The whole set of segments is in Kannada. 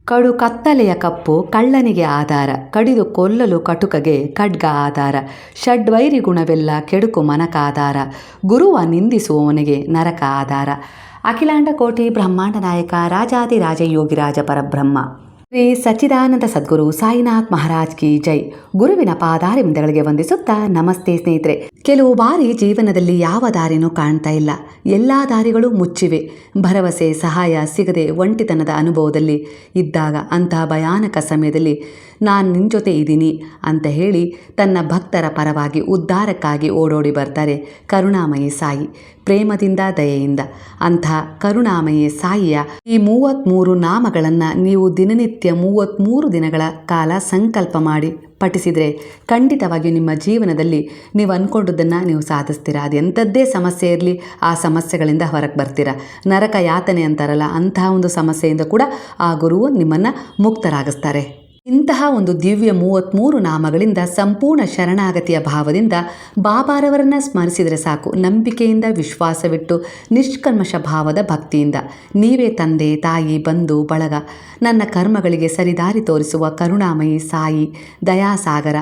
ಕಡು ಕತ್ತಲೆಯ ಕಪ್ಪು ಕಳ್ಳನಿಗೆ ಆಧಾರ, ಕಡಿದು ಕೊಲ್ಲಲು ಕಟುಕಗೆ ಖಡ್ಗ ಆಧಾರ. ಷಡ್ವೈರಿ ಗುಣವೆಲ್ಲ ಕೆಡುಕು ಮನಕಾಧಾರ, ಗುರುವ ನಿಂದಿಸುವವನಿಗೆ ನರಕ ಆಧಾರ. ಅಖಿಲಾಂಡ ಕೋಟಿ ಬ್ರಹ್ಮಾಂಡ ನಾಯಕ ರಾಜಾದಿರಾಜ ಯೋಗಿರಾಜ ಪರಬ್ರಹ್ಮ ಶ್ರೀ ಸಚ್ಚಿದಾನಂದ ಸದ್ಗುರು ಸಾಯಿನಾಥ್ ಮಹಾರಾಜ್ ಕಿ ಜೈ. ಗುರುವಿನ ಪಾದಾರವಿಂದಗಳಿಗೆ ವಂದಿಸುತ್ತಾ ನಮಸ್ತೆ ಸ್ನೇಹಿತರೆ. ಕೆಲವು ಬಾರಿ ಜೀವನದಲ್ಲಿ ಯಾವ ದಾರಿನೂ ಕಾಣ್ತಾ ಇಲ್ಲ, ಎಲ್ಲ ದಾರಿಗಳು ಮುಚ್ಚಿವೆ. ಭರವಸೆ ಸಹಾಯ ಸಿಗದೆ ಒಂಟಿತನದ ಅನುಭವದಲ್ಲಿ ಇದ್ದಾಗ ಅಂತಹ ಭಯಾನಕ ಸಮಯದಲ್ಲಿ ನಾನು ನಿನ್ನ ಜೊತೆ ಇದ್ದೀನಿ ಅಂತ ಹೇಳಿ ತನ್ನ ಭಕ್ತರ ಪರವಾಗಿ ಉದ್ಧಾರಕ್ಕಾಗಿ ಓಡೋಡಿ ಬರ್ತಾರೆ ಕರುಣಾಮಯಿ ಸಾಯಿ, ಪ್ರೇಮದಿಂದ ದಯೆಯಿಂದ. ಅಂಥ ಕರುಣಾಮಯಿ ಸಾಯಿಯ ಈ 33 ನಾಮಗಳನ್ನು ನೀವು ದಿನನಿತ್ಯ 33 ದಿನಗಳ ಕಾಲ ಸಂಕಲ್ಪ ಮಾಡಿ ಪಠಿಸಿದರೆ ಖಂಡಿತವಾಗಿ ನಿಮ್ಮ ಜೀವನದಲ್ಲಿ ನೀವು ಅಂದ್ಕೊಂಡದ್ದನ್ನು ನೀವು ಸಾಧಿಸ್ತೀರಾ. ಅದು ಎಂಥದ್ದೇ ಸಮಸ್ಯೆ ಇರಲಿ, ಆ ಸಮಸ್ಯೆಗಳಿಂದ ಹೊರಗೆ ಬರ್ತೀರಾ. ನರಕ ಯಾತನೆ ಅಂತಾರಲ್ಲ, ಅಂತಹ ಒಂದು ಸಮಸ್ಯೆಯಿಂದ ಕೂಡ ಆ ಗುರುವು ನಿಮ್ಮನ್ನು ಮುಕ್ತರಾಗಿಸ್ತಾರೆ. ಇಂತಹ ಒಂದು ದಿವ್ಯ 33 ನಾಮಗಳಿಂದ ಸಂಪೂರ್ಣ ಶರಣಾಗತಿಯ ಭಾವದಿಂದ ಬಾಬಾರವರನ್ನು ಸ್ಮರಿಸಿದರೆ ಸಾಕು. ನಂಬಿಕೆಯಿಂದ, ವಿಶ್ವಾಸವಿಟ್ಟು, ನಿಷ್ಕಲ್ಮಶ ಭಾವದ ಭಕ್ತಿಯಿಂದ ನೀವೇ ತಂದೆ ತಾಯಿ ಬಂಧು ಬಳಗ, ನನ್ನ ಕರ್ಮಗಳಿಗೆ ಸರಿದಾರಿ ತೋರಿಸುವ ಕರುಣಾಮಯಿ ಸಾಯಿ ದಯಾಸಾಗರ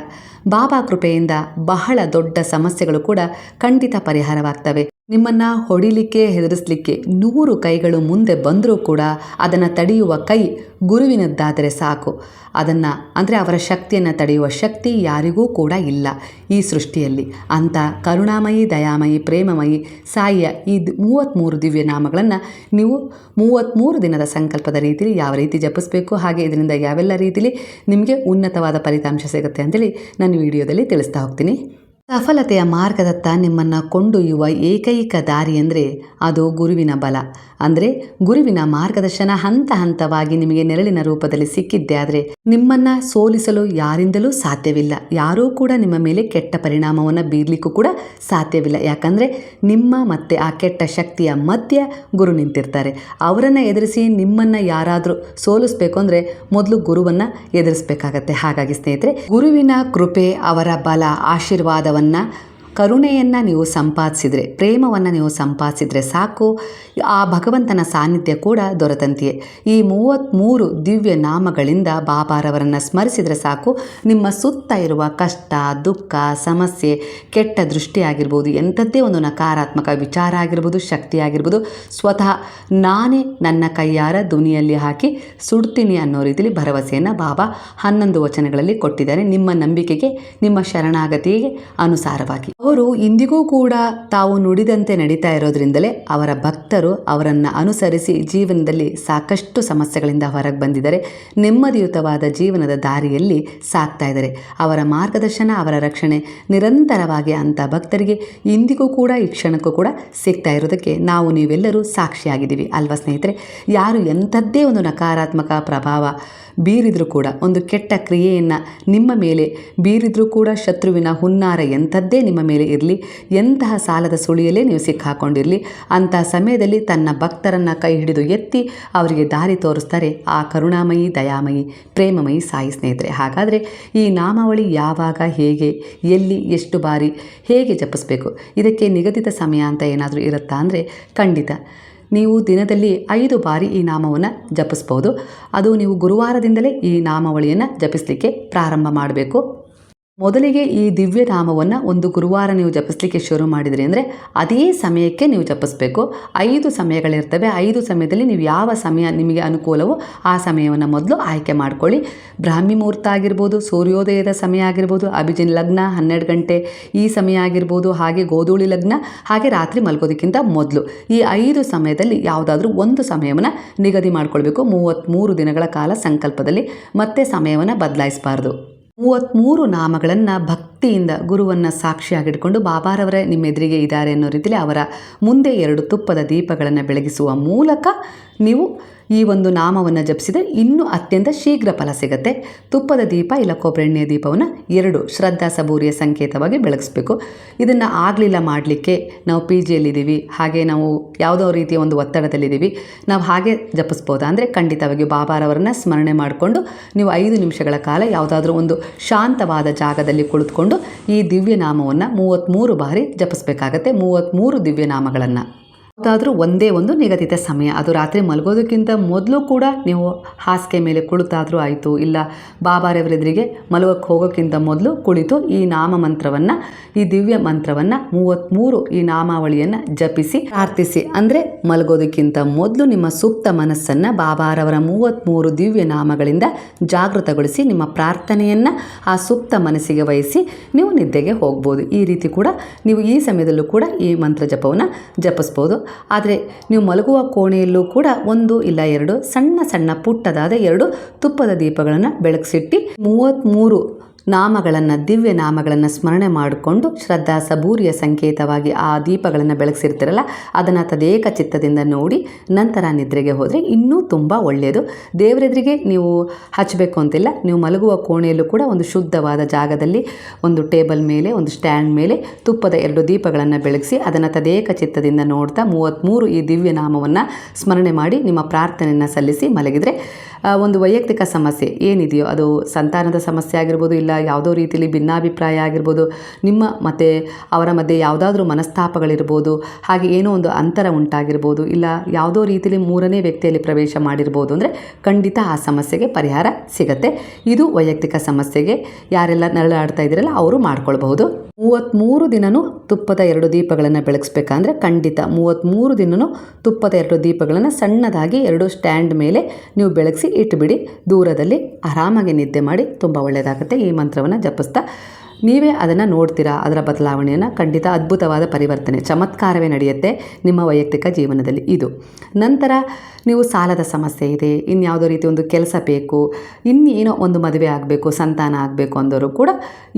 ಬಾಬಾ ಕೃಪೆಯಿಂದ ಬಹಳ ದೊಡ್ಡ ಸಮಸ್ಯೆಗಳು ಕೂಡ ಖಂಡಿತ ಪರಿಹಾರವಾಗ್ತವೆ. ನಿಮ್ಮನ್ನು ಹೊಡಿಲಿಕ್ಕೆ ಹೆದರಿಸಲಿಕ್ಕೆ 100 ಕೈಗಳು ಮುಂದೆ ಬಂದರೂ ಕೂಡ ಅದನ್ನು ತಡೆಯುವ ಕೈ ಗುರುವಿನದ್ದಾದರೆ ಸಾಕು. ಅದನ್ನು ಅಂದರೆ ಅವರ ಶಕ್ತಿಯನ್ನು ತಡೆಯುವ ಶಕ್ತಿ ಯಾರಿಗೂ ಕೂಡ ಇಲ್ಲ ಈ ಸೃಷ್ಟಿಯಲ್ಲಿ. ಅಂಥ ಕರುಣಾಮಯಿ ದಯಾಮಯಿ ಪ್ರೇಮಮಯಿ ಸಾಯಿಯ ಈ 33 ದಿವ್ಯ ನಾಮಗಳನ್ನು ನೀವು 33 ದಿನದ ಸಂಕಲ್ಪದ ರೀತಿಯಲ್ಲಿ ಯಾವ ರೀತಿ ಜಪಿಸಬೇಕು, ಹಾಗೆ ಇದರಿಂದ ಯಾವೆಲ್ಲ ರೀತಿಯಲ್ಲಿ ನಿಮಗೆ ಉನ್ನತವಾದ ಫಲಿತಾಂಶ ಸಿಗುತ್ತೆ ಅಂತೇಳಿ ನಾನು ವಿಡಿಯೋದಲ್ಲಿ ತಿಳಿಸ್ತಾ ಹೋಗ್ತೀನಿ. ಸಫಲತೆಯ ಮಾರ್ಗದತ್ತ ನಿಮ್ಮನ್ನು ಕೊಂಡೊಯ್ಯುವ ಏಕೈಕ ದಾರಿ ಅಂದರೆ ಅದು ಗುರುವಿನ ಬಲ. ಅಂದರೆ ಗುರುವಿನ ಮಾರ್ಗದರ್ಶನ ಹಂತ ಹಂತವಾಗಿ ನಿಮಗೆ ನೆರಳಿನ ರೂಪದಲ್ಲಿ ಸಿಕ್ಕಿದ್ದೆ ಆದರೆ ನಿಮ್ಮನ್ನು ಸೋಲಿಸಲು ಯಾರಿಂದಲೂ ಸಾಧ್ಯವಿಲ್ಲ. ಯಾರೂ ಕೂಡ ನಿಮ್ಮ ಮೇಲೆ ಕೆಟ್ಟ ಪರಿಣಾಮವನ್ನು ಬೀರಲಿಕ್ಕೂ ಕೂಡ ಸಾಧ್ಯವಿಲ್ಲ. ಯಾಕಂದರೆ ನಿಮ್ಮ ಮತ್ತು ಆ ಕೆಟ್ಟ ಶಕ್ತಿಯ ಮಧ್ಯೆ ಗುರು ನಿಂತಿರ್ತಾರೆ. ಅವರನ್ನು ಎದುರಿಸಿ ನಿಮ್ಮನ್ನು ಯಾರಾದರೂ ಸೋಲಿಸ್ಬೇಕು ಅಂದರೆ ಮೊದಲು ಗುರುವನ್ನು ಎದುರಿಸಬೇಕಾಗತ್ತೆ. ಹಾಗಾಗಿ ಸ್ನೇಹಿತರೆ, ಗುರುವಿನ ಕೃಪೆ, ಅವರ ಬಲ, ಆಶೀರ್ವಾದ ಕರುಣೆಯನ್ನು ನೀವು ಸಂಪಾದಿಸಿದರೆ, ಪ್ರೇಮವನ್ನು ನೀವು ಸಂಪಾದಿಸಿದರೆ ಸಾಕು, ಆ ಭಗವಂತನ ಸಾನ್ನಿಧ್ಯ ಕೂಡ ದೊರೆತಂತೆಯೇ. ಈ 33 ದಿವ್ಯ ನಾಮಗಳಿಂದ ಬಾಬಾರವರನ್ನು ಸ್ಮರಿಸಿದರೆ ಸಾಕು, ನಿಮ್ಮ ಸುತ್ತ ಇರುವ ಕಷ್ಟ, ದುಃಖ, ಸಮಸ್ಯೆ, ಕೆಟ್ಟ ದೃಷ್ಟಿ ಆಗಿರ್ಬೋದು, ಎಂಥದ್ದೇ ಒಂದು ನಕಾರಾತ್ಮಕ ವಿಚಾರ ಆಗಿರ್ಬೋದು, ಶಕ್ತಿ ಆಗಿರ್ಬೋದು, ಸ್ವತಃ ನಾನೇ ನನ್ನ ಕೈಯಾರ ಧ್ವನಿಯಲ್ಲಿ ಹಾಕಿ ಸುಡ್ತೀನಿ ಅನ್ನೋ ರೀತಿಯಲ್ಲಿ ಭರವಸೆಯನ್ನು ಬಾಬಾ 11 ವಚನಗಳಲ್ಲಿ ಕೊಟ್ಟಿದ್ದಾರೆ. ನಿಮ್ಮ ನಂಬಿಕೆಗೆ, ನಿಮ್ಮ ಶರಣಾಗತಿಗೆ ಅನುಸಾರವಾಗಿ ಅವರು ಇಂದಿಗೂ ಕೂಡ ತಾವು ನುಡಿದಂತೆ ನಡೀತಾ ಇರೋದ್ರಿಂದಲೇ ಅವರ ಭಕ್ತರು ಅವರನ್ನು ಅನುಸರಿಸಿ ಜೀವನದಲ್ಲಿ ಸಾಕಷ್ಟು ಸಮಸ್ಯೆಗಳಿಂದ ಹೊರಗೆ ಬಂದಿದ್ದಾರೆ. ನೆಮ್ಮದಿಯುತವಾದ ಜೀವನದ ದಾರಿಯಲ್ಲಿ ಸಾಕ್ತಾ ಇದ್ದಾರೆ. ಅವರ ಮಾರ್ಗದರ್ಶನ, ಅವರ ರಕ್ಷಣೆ ನಿರಂತರವಾಗಿ ಅಂಥ ಭಕ್ತರಿಗೆ ಇಂದಿಗೂ ಕೂಡ ಈ ಕ್ಷಣಕ್ಕೂ ಕೂಡ ಸಿಗ್ತಾ ಇರೋದಕ್ಕೆ ನಾವು ನೀವೆಲ್ಲರೂ ಸಾಕ್ಷಿಯಾಗಿದ್ದೀವಿ ಅಲ್ವಾ ಸ್ನೇಹಿತರೆ. ಯಾರು ಎಂಥದ್ದೇ ಒಂದು ನಕಾರಾತ್ಮಕ ಪ್ರಭಾವ ಬೀರಿದರೂ ಕೂಡ, ಒಂದು ಕೆಟ್ಟ ಕ್ರಿಯೆಯನ್ನು ನಿಮ್ಮ ಮೇಲೆ ಬೀರಿದರೂ ಕೂಡ, ಶತ್ರುವಿನ ಹುನ್ನಾರ ಎಂಥದ್ದೇ ನಿಮ್ಮ ಮೇಲೆ ಇರಲಿ, ಎಂತಹ ಸಾಲದ ಸುಳಿಯಲ್ಲೇ ನೀವು ಸಿಕ್ಕಾಕೊಂಡಿರಲಿ, ಅಂಥ ಸಮಯದಲ್ಲಿ ತನ್ನ ಭಕ್ತರನ್ನು ಕೈ ಹಿಡಿದು ಎತ್ತಿ ಅವರಿಗೆ ದಾರಿ ತೋರಿಸ್ತಾರೆ ಆ ಕರುಣಾಮಯಿ ದಯಾಮಯಿ ಪ್ರೇಮಮಯಿ ಸಾಯಿ ಸ್ನೇಹಿತರೆ. ಹಾಗಾದರೆ ಈ ನಾಮಾವಳಿ ಯಾವಾಗ, ಹೇಗೆ, ಎಲ್ಲಿ, ಎಷ್ಟು ಬಾರಿ, ಹೇಗೆ ಜಪಿಸಬೇಕು, ಇದಕ್ಕೆ ನಿಗದಿತ ಸಮಯ ಅಂತ ಏನಾದರೂ ಇರುತ್ತಾ ಅಂದರೆ ಖಂಡಿತ ನೀವು ದಿನದಲ್ಲಿ 5 ಬಾರಿ ಈ ನಾಮವನ್ನು ಜಪಿಸ್ಬೋದು. ಅದು ನೀವು ಗುರುವಾರದಿಂದಲೇ ಈ ನಾಮಾವಳಿಯನ್ನು ಜಪಿಸಲಿಕ್ಕೆ ಪ್ರಾರಂಭ ಮಾಡಬೇಕು. ಮೊದಲಿಗೆ ಈ ದಿವ್ಯ ನಾಮವನ್ನು ಒಂದು ಗುರುವಾರ ನೀವು ಜಪಿಸಲಿಕ್ಕೆ ಶುರು ಮಾಡಿದ್ರಿ ಅಂದರೆ ಅದೇ ಸಮಯಕ್ಕೆ ನೀವು ಜಪಿಸಬೇಕು. 5 ಸಮಯಗಳಿರ್ತವೆ. 5 ಸಮಯದಲ್ಲಿ ನೀವು ಯಾವ ಸಮಯ ನಿಮಗೆ ಅನುಕೂಲವೋ ಆ ಸಮಯವನ್ನು ಮೊದಲು ಆಯ್ಕೆ ಮಾಡ್ಕೊಳ್ಳಿ. ಬ್ರಾಹ್ಮಿ ಮುಹೂರ್ತ ಆಗಿರ್ಬೋದು, ಸೂರ್ಯೋದಯದ ಸಮಯ ಆಗಿರ್ಬೋದು, ಅಭಿಜಿನ್ ಲಗ್ನ 12 ಗಂಟೆ ಈ ಸಮಯ ಆಗಿರ್ಬೋದು, ಹಾಗೆ ಗೋಧೂಳಿ ಲಗ್ನ, ಹಾಗೆ ರಾತ್ರಿ ಮಲಗೋದಕ್ಕಿಂತ ಮೊದಲು ಈ 5 ಸಮಯದಲ್ಲಿ ಯಾವುದಾದ್ರೂ ಒಂದು ಸಮಯವನ್ನು ನಿಗದಿ ಮಾಡಿಕೊಳ್ಬೇಕು. 33 ದಿನಗಳ ಕಾಲ ಸಂಕಲ್ಪದಲ್ಲಿ ಮತ್ತೆ ಸಮಯವನ್ನು ಬದಲಾಯಿಸಬಾರ್ದು. 33 ನಾಮಗಳನ್ನು ಭಕ್ತಿಯಿಂದ ಗುರುವನ್ನು ಸಾಕ್ಷಿಯಾಗಿಟ್ಕೊಂಡು ಬಾಬಾರವರೇ ನಿಮ್ಮ ಎದುರಿಗೆ ಇದ್ದಾರೆ ಅನ್ನೋ ರೀತಿಯಲ್ಲಿ ಅವರ ಮುಂದೆ 2 ತುಪ್ಪದ ದೀಪಗಳನ್ನು ಬೆಳಗಿಸುವ ಮೂಲಕ ನೀವು ಈ ಒಂದು ನಾಮವನ್ನು ಜಪಿಸಿದರೆ ಇನ್ನೂ ಅತ್ಯಂತ ಶೀಘ್ರ ಫಲ ಸಿಗುತ್ತೆ. ತುಪ್ಪದ ದೀಪ ಇಲ್ಲ ಕೊಬ್ಬರಿ ಎಣ್ಣೆಯ ದೀಪವನ್ನು 2 ಶ್ರದ್ಧಾ ಸಬೂರಿಯ ಸಂಕೇತವಾಗಿ ಬೆಳಗಿಸ್ಬೇಕು. ಇದನ್ನು ಆಗಲಿಲ್ಲ ಮಾಡಲಿಕ್ಕೆ ನಾವು PGಯಲ್ಲಿದ್ದೀವಿ, ಹಾಗೆ ನಾವು ಯಾವುದೋ ರೀತಿಯ ಒಂದು ಒತ್ತಡದಲ್ಲಿದ್ದೀವಿ, ನಾವು ಹಾಗೆ ಜಪಿಸ್ಬೋದಾ ಅಂದರೆ ಖಂಡಿತವಾಗಿ ಬಾಬಾರವರನ್ನು ಸ್ಮರಣೆ ಮಾಡಿಕೊಂಡು ನೀವು 5 ನಿಮಿಷಗಳ ಕಾಲ ಯಾವುದಾದ್ರೂ ಒಂದು ಶಾಂತವಾದ ಜಾಗದಲ್ಲಿ ಕುಳಿತುಕೊಂಡು ಈ ದಿವ್ಯ ನಾಮವನ್ನು 33 ಬಾರಿ ಜಪಿಸಬೇಕಾಗತ್ತೆ. 33 ದಿವ್ಯ ನಾಮಗಳನ್ನು ಯಾವುದಾದ್ರೂ ಒಂದೇ ಒಂದು ನಿಗದಿತ ಸಮಯ, ಅದು ರಾತ್ರಿ ಮಲಗೋದಕ್ಕಿಂತ ಮೊದಲು ಕೂಡ ನೀವು ಹಾಸಿಗೆ ಮೇಲೆ ಕುಳಿತಾದರೂ ಆಯಿತು, ಇಲ್ಲ ಬಾಬಾರವರೆದುರಿಗೆ ಮಲಗೋಕ್ಕೆ ಹೋಗೋಕ್ಕಿಂತ ಮೊದಲು ಕುಳಿತು ಈ ನಾಮ ಮಂತ್ರವನ್ನು, ಈ ದಿವ್ಯ ಮಂತ್ರವನ್ನು 33 ಈ ನಾಮಾವಳಿಯನ್ನು ಜಪಿಸಿ ಪ್ರಾರ್ಥಿಸಿ. ಅಂದರೆ ಮಲಗೋದಕ್ಕಿಂತ ಮೊದಲು ನಿಮ್ಮ ಸುಪ್ತ ಮನಸ್ಸನ್ನು ಬಾಬಾರವರ 33 ದಿವ್ಯ ನಾಮಗಳಿಂದ ಜಾಗೃತಗೊಳಿಸಿ ನಿಮ್ಮ ಪ್ರಾರ್ಥನೆಯನ್ನು ಆ ಸುಪ್ತ ಮನಸ್ಸಿಗೆ ವಹಿಸಿ ನೀವು ನಿದ್ದೆಗೆ ಹೋಗ್ಬೋದು. ಈ ರೀತಿ ಕೂಡ ನೀವು ಈ ಸಮಯದಲ್ಲೂ ಕೂಡ ಈ ಮಂತ್ರ ಜಪವನ್ನು ಜಪಿಸ್ಬೋದು. ಆದರೆ ನೀವು ಮಲಗುವ ಕೋಣೆಯಲ್ಲೂ ಕೂಡ 1 ಇಲ್ಲ 2 ಸಣ್ಣ ಸಣ್ಣ ಪುಟ್ಟದಾದ 2 ತುಪ್ಪದ ದೀಪಗಳನ್ನು ಬೆಳಗಿಸಿಟ್ಟು 33 ನಾಮಗಳನ್ನು, ದಿವ್ಯ ನಾಮಗಳನ್ನು ಸ್ಮರಣೆ ಮಾಡಿಕೊಂಡು ಶ್ರದ್ಧಾ ಸಬೂರಿಯ ಸಂಕೇತವಾಗಿ ಆ ದೀಪಗಳನ್ನು ಬೆಳಗಿಸಿರ್ತೀರಲ್ಲ, ಅದನ್ನು ತದೇಕ ಚಿತ್ತದಿಂದ ನೋಡಿ ನಂತರ ನಿದ್ರೆಗೆ ಹೋದರೆ ಇನ್ನೂ ತುಂಬ ಒಳ್ಳೆಯದು. ದೇವರೆದುರಿಗೆ ನೀವು ಹಚ್ಚಬೇಕು ಅಂತಿಲ್ಲ. ನೀವು ಮಲಗುವ ಕೋಣೆಯಲ್ಲೂ ಕೂಡ ಒಂದು ಶುದ್ಧವಾದ ಜಾಗದಲ್ಲಿ ಒಂದು ಟೇಬಲ್ ಮೇಲೆ, ಒಂದು ಸ್ಟ್ಯಾಂಡ್ ಮೇಲೆ ತುಪ್ಪದ 2 ದೀಪಗಳನ್ನು ಬೆಳಗಿಸಿ ಅದನ್ನು ತದೇಕ ಚಿತ್ತದಿಂದ ನೋಡ್ತಾ 33 ಈ ದಿವ್ಯ ನಾಮವನ್ನು ಸ್ಮರಣೆ ಮಾಡಿ ನಿಮ್ಮ ಪ್ರಾರ್ಥನೆಯನ್ನು ಸಲ್ಲಿಸಿ ಮಲಗಿದರೆ ಒಂದು ವೈಯಕ್ತಿಕ ಸಮಸ್ಯೆ ಏನಿದೆಯೋ, ಅದು ಸಂತಾನದ ಸಮಸ್ಯೆ ಆಗಿರ್ಬೋದು, ಇಲ್ಲ ಯಾವುದೋ ರೀತಿಯಲ್ಲಿ ಭಿನ್ನಾಭಿಪ್ರಾಯ ಆಗಿರ್ಬೋದು, ನಿಮ್ಮ ಮತ್ತು ಅವರ ಮಧ್ಯೆ ಯಾವುದಾದ್ರೂ ಮನಸ್ತಾಪಗಳಿರ್ಬೋದು, ಹಾಗೆ ಏನೋ ಒಂದು ಅಂತರ ಉಂಟಾಗಿರ್ಬೋದು, ಇಲ್ಲ ಯಾವುದೋ ರೀತಿಯಲ್ಲಿ 3ನೇ ವ್ಯಕ್ತಿಯಲ್ಲಿ ಪ್ರವೇಶ ಮಾಡಿರ್ಬೋದು, ಅಂದರೆ ಖಂಡಿತ ಆ ಸಮಸ್ಯೆಗೆ ಪರಿಹಾರ ಸಿಗುತ್ತೆ. ಇದು ವೈಯಕ್ತಿಕ ಸಮಸ್ಯೆಗೆ ಯಾರೆಲ್ಲ ನರಳಾಡ್ತಾ ಇದ್ದೀರಲ್ಲ ಅವರು ಮಾಡ್ಕೊಳ್ಬಹುದು. 33 ದಿನವೂ ತುಪ್ಪದ 2 ದೀಪಗಳನ್ನು ಬೆಳಗಿಸ್ಬೇಕಂದ್ರೆ ಖಂಡಿತ 33 ದಿನವೂ ತುಪ್ಪದ 2 ದೀಪಗಳನ್ನು ಸಣ್ಣದಾಗಿ 2 ಸ್ಟ್ಯಾಂಡ್ ಮೇಲೆ ನೀವು ಬೆಳಗಿಸಿ ಇಟ್ಟುಬಿಡಿ. ದೂರದಲ್ಲಿ ಆರಾಮಾಗಿ ನಿದ್ದೆ ಮಾಡಿ ತುಂಬ ಒಳ್ಳೆಯದಾಗುತ್ತೆ. ಈ ಮಂತ್ರವನ್ನು ಜಪಿಸ್ತಾ ನೀವೇ ಅದನ್ನು ನೋಡ್ತೀರಾ, ಅದರ ಬದಲಾವಣೆಯನ್ನು. ಖಂಡಿತ ಅದ್ಭುತವಾದ ಪರಿವರ್ತನೆ, ಚಮತ್ಕಾರವೇ ನಡೆಯುತ್ತೆ ನಿಮ್ಮ ವೈಯಕ್ತಿಕ ಜೀವನದಲ್ಲಿ. ಇದು ನಂತರ ನೀವು ಸಾಲದ ಸಮಸ್ಯೆ ಇದೆ, ಇನ್ಯಾವುದೋ ರೀತಿ ಒಂದು ಕೆಲಸ ಬೇಕು, ಇನ್ನೇನೋ ಒಂದು ಮದುವೆ ಆಗಬೇಕು, ಸಂತಾನ ಆಗಬೇಕು ಅಂದವರು ಕೂಡ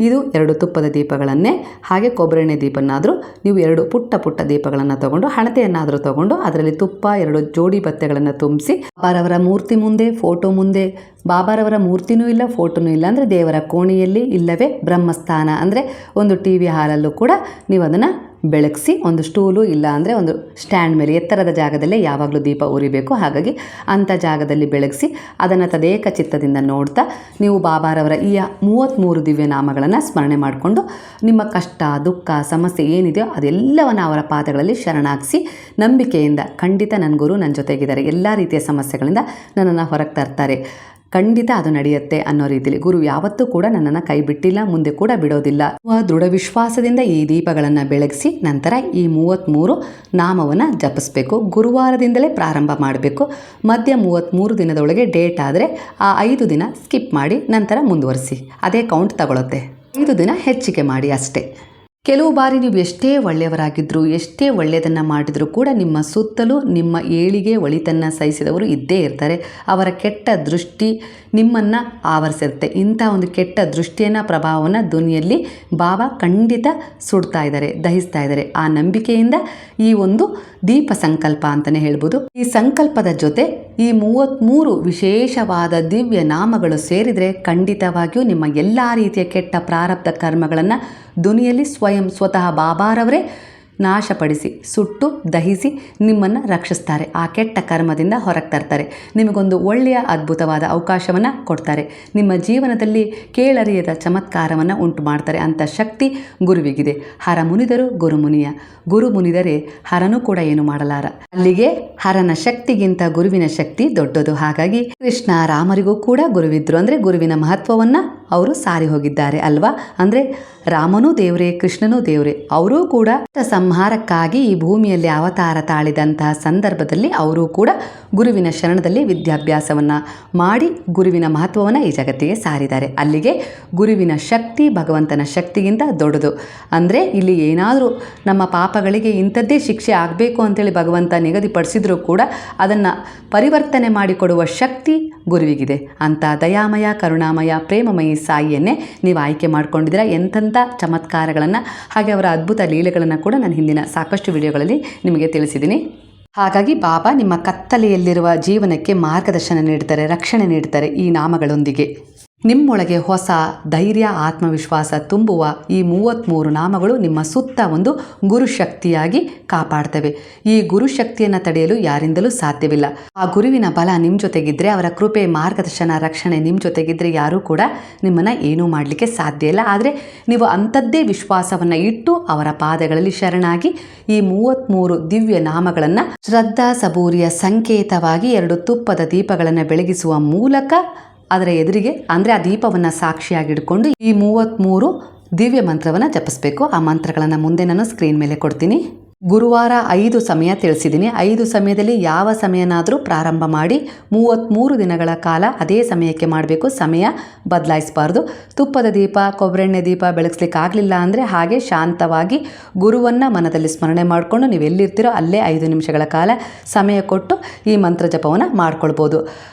ಇದು 2 ತುಪ್ಪದ ದೀಪಗಳನ್ನೇ, ಹಾಗೆ ಕೊಬ್ಬರಿ ಎಣ್ಣೆ ದೀಪನಾದರೂ ನೀವು 2 ಪುಟ್ಟ ಪುಟ್ಟ ದೀಪಗಳನ್ನು ತೊಗೊಂಡು, ಹಣತೆಯನ್ನಾದರೂ ತೊಗೊಂಡು ಅದರಲ್ಲಿ ತುಪ್ಪ 2 ಜೋಡಿ ಬತ್ತೆಗಳನ್ನು ತುಂಬಿಸಿ ಬಾಬಾರವರ ಮೂರ್ತಿ ಮುಂದೆ, ಫೋಟೋ ಮುಂದೆ, ಬಾಬಾರವರ ಮೂರ್ತಿನೂ ಇಲ್ಲ, ಫೋಟೋನೂ ಇಲ್ಲ ಅಂದರೆ ದೇವರ ಕೋಣೆಯಲ್ಲಿ, ಇಲ್ಲವೇ ಬ್ರಹ್ಮಸ್ಥಾನ ಅಂದರೆ ಒಂದು TV ಹಾಲಲ್ಲೂ ಕೂಡ ನೀವು ಅದನ್ನು ಬೆಳಗಿಸಿ, ಒಂದು ಸ್ಟೂಲು ಇಲ್ಲ ಅಂದರೆ ಒಂದು ಸ್ಟ್ಯಾಂಡ್ ಮೇಲೆ ಎತ್ತರದ ಜಾಗದಲ್ಲೇ ಯಾವಾಗಲೂ ದೀಪ ಉರಿಬೇಕು. ಹಾಗಾಗಿ ಅಂಥ ಜಾಗದಲ್ಲಿ ಬೆಳಗಿಸಿ ಅದನ್ನು ತದೇಕ ಚಿತ್ತದಿಂದ ನೋಡ್ತಾ ನೀವು ಬಾಬಾರವರ ಈ 33 ದಿವ್ಯ ನಾಮಗಳನ್ನು ಸ್ಮರಣೆ ಮಾಡಿಕೊಂಡು ನಿಮ್ಮ ಕಷ್ಟ, ದುಃಖ, ಸಮಸ್ಯೆ ಏನಿದೆಯೋ ಅದೆಲ್ಲವನ್ನು ಅವರ ಪಾದಗಳಲ್ಲಿ ಶರಣಾಗಿಸಿ ನಂಬಿಕೆಯಿಂದ, ಖಂಡಿತ ನನ್ನ ಗುರು ನನ್ನ ಜೊತೆಗಿದ್ದಾರೆ, ಎಲ್ಲ ರೀತಿಯ ಸಮಸ್ಯೆಗಳಿಂದ ನನ್ನನ್ನು ಹೊರಗೆ ತರ್ತಾರೆ, ಖಂಡಿತ ಅದು ನಡೆಯುತ್ತೆ ಅನ್ನೋ ರೀತಿಯಲ್ಲಿ ಗುರು ಯಾವತ್ತೂ ಕೂಡ ನನ್ನನ್ನು ಕೈ ಬಿಟ್ಟಿಲ್ಲ, ಮುಂದೆ ಕೂಡ ಬಿಡೋದಿಲ್ಲ. ದೃಢ ವಿಶ್ವಾಸದಿಂದ ಈ ದೀಪಗಳನ್ನು ಬೆಳಗಿಸಿ ನಂತರ ಈ 33 ನಾಮವನ್ನು ಜಪಿಸಬೇಕು. ಗುರುವಾರದಿಂದಲೇ ಪ್ರಾರಂಭ ಮಾಡಬೇಕು. ಮಧ್ಯ 33 ದಿನದೊಳಗೆ ಡೇಟ್ ಆದರೆ ಆ 5 ದಿನ ಸ್ಕಿಪ್ ಮಾಡಿ ನಂತರ ಮುಂದುವರಿಸಿ. ಅದೇ ಕೌಂಟ್ ತಗೊಳುತ್ತೆ. 5 ದಿನ ಹೆಚ್ಚಿಗೆ ಮಾಡಿ ಅಷ್ಟೇ. ಕೆಲವು ಬಾರಿ ನೀವು ಎಷ್ಟೇ ಒಳ್ಳೆಯವರಾಗಿದ್ದರೂ, ಎಷ್ಟೇ ಒಳ್ಳೆಯದನ್ನು ಮಾಡಿದರೂ ಕೂಡ ನಿಮ್ಮ ಸುತ್ತಲೂ ನಿಮ್ಮ ಏಳಿಗೆ ಒಳಿತನ್ನು ಸಹಿಸಿದವರು ಇದ್ದೇ ಇರ್ತಾರೆ. ಅವರ ಕೆಟ್ಟ ದೃಷ್ಟಿ ನಿಮ್ಮನ್ನು ಆವರಿಸಿರುತ್ತೆ. ಇಂಥ ಒಂದು ಕೆಟ್ಟ ದೃಷ್ಟಿಯನ್ನು, ಪ್ರಭಾವವನ್ನು ದುನಿಯಲ್ಲಿ ಬಾಬಾ ಖಂಡಿತ ಸುಡ್ತಾ ಇದ್ದಾರೆ, ದಹಿಸ್ತಾ ಇದ್ದಾರೆ. ಆ ನಂಬಿಕೆಯಿಂದ ಈ ಒಂದು ದೀಪ ಸಂಕಲ್ಪ ಅಂತಲೇ ಹೇಳ್ಬೋದು. ಈ ಸಂಕಲ್ಪದ ಜೊತೆ ಈ 33 ವಿಶೇಷವಾದ ದಿವ್ಯ ನಾಮಗಳು ಸೇರಿದರೆ ಖಂಡಿತವಾಗಿಯೂ ನಿಮ್ಮ ಎಲ್ಲ ರೀತಿಯ ಕೆಟ್ಟ ಪ್ರಾರಬ್ಧ ಕರ್ಮಗಳನ್ನು ದುನಿಯಲ್ಲಿ ಸ್ವತಃ ಬಾಬಾರವರೇ ನಾಶಪಡಿಸಿ, ಸುಟ್ಟು ದಹಿಸಿ ನಿಮ್ಮನ್ನು ರಕ್ಷಿಸ್ತಾರೆ. ಆ ಕೆಟ್ಟ ಕರ್ಮದಿಂದ ಹೊರಗೆ ತರ್ತಾರೆ. ನಿಮಗೊಂದು ಒಳ್ಳೆಯ ಅದ್ಭುತವಾದ ಅವಕಾಶವನ್ನು ಕೊಡ್ತಾರೆ. ನಿಮ್ಮ ಜೀವನದಲ್ಲಿ ಕೇಳರಿಯದ ಚಮತ್ಕಾರವನ್ನು ಉಂಟು ಮಾಡ್ತಾರೆ. ಅಂಥ ಶಕ್ತಿ ಗುರುವಿಗಿದೆ. ಹರ ಮುನಿದರು ಗುರುಮುನಿಯ, ಗುರು ಮುನಿದರೆ ಹರನೂ ಕೂಡ ಏನು ಮಾಡಲಾರ. ಅಲ್ಲಿಗೆ ಹರನ ಶಕ್ತಿಗಿಂತ ಗುರುವಿನ ಶಕ್ತಿ ದೊಡ್ಡದು. ಹಾಗಾಗಿ ಕೃಷ್ಣ ರಾಮರಿಗೂ ಕೂಡ ಗುರುವಿದ್ರು, ಅಂದರೆ ಗುರುವಿನ ಮಹತ್ವವನ್ನು ಅವರು ಸಾರಿ ಹೋಗಿದ್ದಾರೆ ಅಲ್ವಾ. ಅಂದರೆ ರಾಮನೂ ದೇವರೇ, ಕೃಷ್ಣನೂ ದೇವರೇ. ಅವರೂ ಕೂಡ ಸಂಹಾರಕ್ಕಾಗಿ ಈ ಭೂಮಿಯಲ್ಲಿ ಅವತಾರ ತಾಳಿದಂತಹ ಸಂದರ್ಭದಲ್ಲಿ ಅವರು ಕೂಡ ಗುರುವಿನ ಶರಣದಲ್ಲಿ ವಿದ್ಯಾಭ್ಯಾಸವನ್ನು ಮಾಡಿ ಗುರುವಿನ ಮಹತ್ವವನ್ನು ಈ ಜಗತ್ತಿಗೆ ಸಾರಿದ್ದಾರೆ. ಅಲ್ಲಿಗೆ ಗುರುವಿನ ಶಕ್ತಿ ಭಗವಂತನ ಶಕ್ತಿಗಿಂತ ದೊಡ್ಡದು. ಅಂದರೆ ಇಲ್ಲಿ ಏನಾದರೂ ನಮ್ಮ ಪಾಪಗಳಿಗೆ ಇಂಥದ್ದೇ ಶಿಕ್ಷೆ ಆಗಬೇಕು ಅಂತೇಳಿ ಭಗವಂತ ನಿಗದಿಪಡಿಸಿದರೂ ಕೂಡ ಅದನ್ನು ಪರಿವರ್ತನೆ ಮಾಡಿಕೊಡುವ ಶಕ್ತಿ ಗುರುವಿಗಿದೆ. ಅಂಥ ದಯಾಮಯ, ಕರುಣಾಮಯ, ಪ್ರೇಮಮಯಿ ಸಾಯಿಯನ್ನೇ ನೀವು ಆಯ್ಕೆ ಮಾಡ್ಕೊಂಡಿದ್ದೀರಾ. ಎಂತೆಂಥ ಚಮತ್ಕಾರಗಳನ್ನು ಹಾಗೆ ಅವರ ಅದ್ಭುತ ಲೀಲೆಗಳನ್ನು ಕೂಡ ನಾನು ಹಿಂದಿನ ಸಾಕಷ್ಟು ವಿಡಿಯೋಗಳಲ್ಲಿ ನಿಮಗೆ ತಿಳಿಸಿದ್ದೀನಿ. ಹಾಗಾಗಿ ಬಾಬಾ ನಿಮ್ಮ ಕತ್ತಲೆಯಲ್ಲಿರುವ ಜೀವನಕ್ಕೆ ಮಾರ್ಗದರ್ಶನ ನೀಡ್ತಾರೆ, ರಕ್ಷಣೆ ನೀಡ್ತಾರೆ ಈ ನಾಮಗಳೊಂದಿಗೆ. ನಿಮ್ಮೊಳಗೆ ಹೊಸ ಧೈರ್ಯ ಆತ್ಮವಿಶ್ವಾಸ ತುಂಬುವ ಈ 33 ನಾಮಗಳು ನಿಮ್ಮ ಸುತ್ತ ಒಂದು ಗುರುಶಕ್ತಿಯಾಗಿ ಕಾಪಾಡ್ತವೆ. ಈ ಗುರುಶಕ್ತಿಯನ್ನು ತಡೆಯಲು ಯಾರಿಂದಲೂ ಸಾಧ್ಯವಿಲ್ಲ. ಆ ಗುರುವಿನ ಬಲ ನಿಮ್ಮ ಜೊತೆಗಿದ್ರೆ, ಅವರ ಕೃಪೆ, ಮಾರ್ಗದರ್ಶನ, ರಕ್ಷಣೆ ನಿಮ್ಮ ಜೊತೆಗಿದ್ರೆ ಯಾರೂ ಕೂಡ ನಿಮ್ಮನ್ನು ಏನೂ ಮಾಡಲಿಕ್ಕೆ ಸಾಧ್ಯ ಇಲ್ಲ. ಆದರೆ ನೀವು ಅಂಥದ್ದೇ ವಿಶ್ವಾಸವನ್ನು ಇಟ್ಟು ಅವರ ಪಾದಗಳಲ್ಲಿ ಶರಣಾಗಿ ಈ 33 ದಿವ್ಯ ನಾಮಗಳನ್ನು ಶ್ರದ್ಧಾ ಸಬೂರಿಯ ಸಂಕೇತವಾಗಿ 2 ತುಪ್ಪದ ದೀಪಗಳನ್ನು ಬೆಳಗಿಸುವ ಮೂಲಕ ಅದರ ಎದುರಿಗೆ ಅಂದರೆ ಆ ದೀಪವನ್ನು ಸಾಕ್ಷಿಯಾಗಿಡ್ಕೊಂಡು ಈ 33 ದಿವ್ಯ ಮಂತ್ರವನ್ನು ಜಪಿಸಬೇಕು. ಆ ಮಂತ್ರಗಳನ್ನು ಮುಂದೆ ನಾನು ಸ್ಕ್ರೀನ್ ಮೇಲೆ ಕೊಡ್ತೀನಿ. ಗುರುವಾರ 5 ಸಮಯ ತಿಳಿಸಿದ್ದೀನಿ. 5 ಸಮಯದಲ್ಲಿ ಯಾವ ಸಮಯನಾದರೂ ಪ್ರಾರಂಭ ಮಾಡಿ 33 ದಿನಗಳ ಕಾಲ ಅದೇ ಸಮಯಕ್ಕೆ ಮಾಡಬೇಕು. ಸಮಯ ಬದಲಾಯಿಸಬಾರ್ದು. ತುಪ್ಪದ ದೀಪ, ಕೊಬ್ಬರೆಣ್ಣೆ ದೀಪ ಬೆಳಗಿಸ್ಲಿಕ್ಕೆ ಆಗಲಿಲ್ಲ ಅಂದರೆ ಹಾಗೆ ಶಾಂತವಾಗಿ ಗುರುವನ್ನು ಮನದಲ್ಲಿ ಸ್ಮರಣೆ ಮಾಡಿಕೊಂಡು ನೀವು ಎಲ್ಲಿರ್ತೀರೋ ಅಲ್ಲೇ 5 ನಿಮಿಷಗಳ ಕಾಲ ಸಮಯ ಕೊಟ್ಟು ಈ ಮಂತ್ರ ಜಪವನ್ನು ಮಾಡ್ಕೊಳ್ಬೋದು.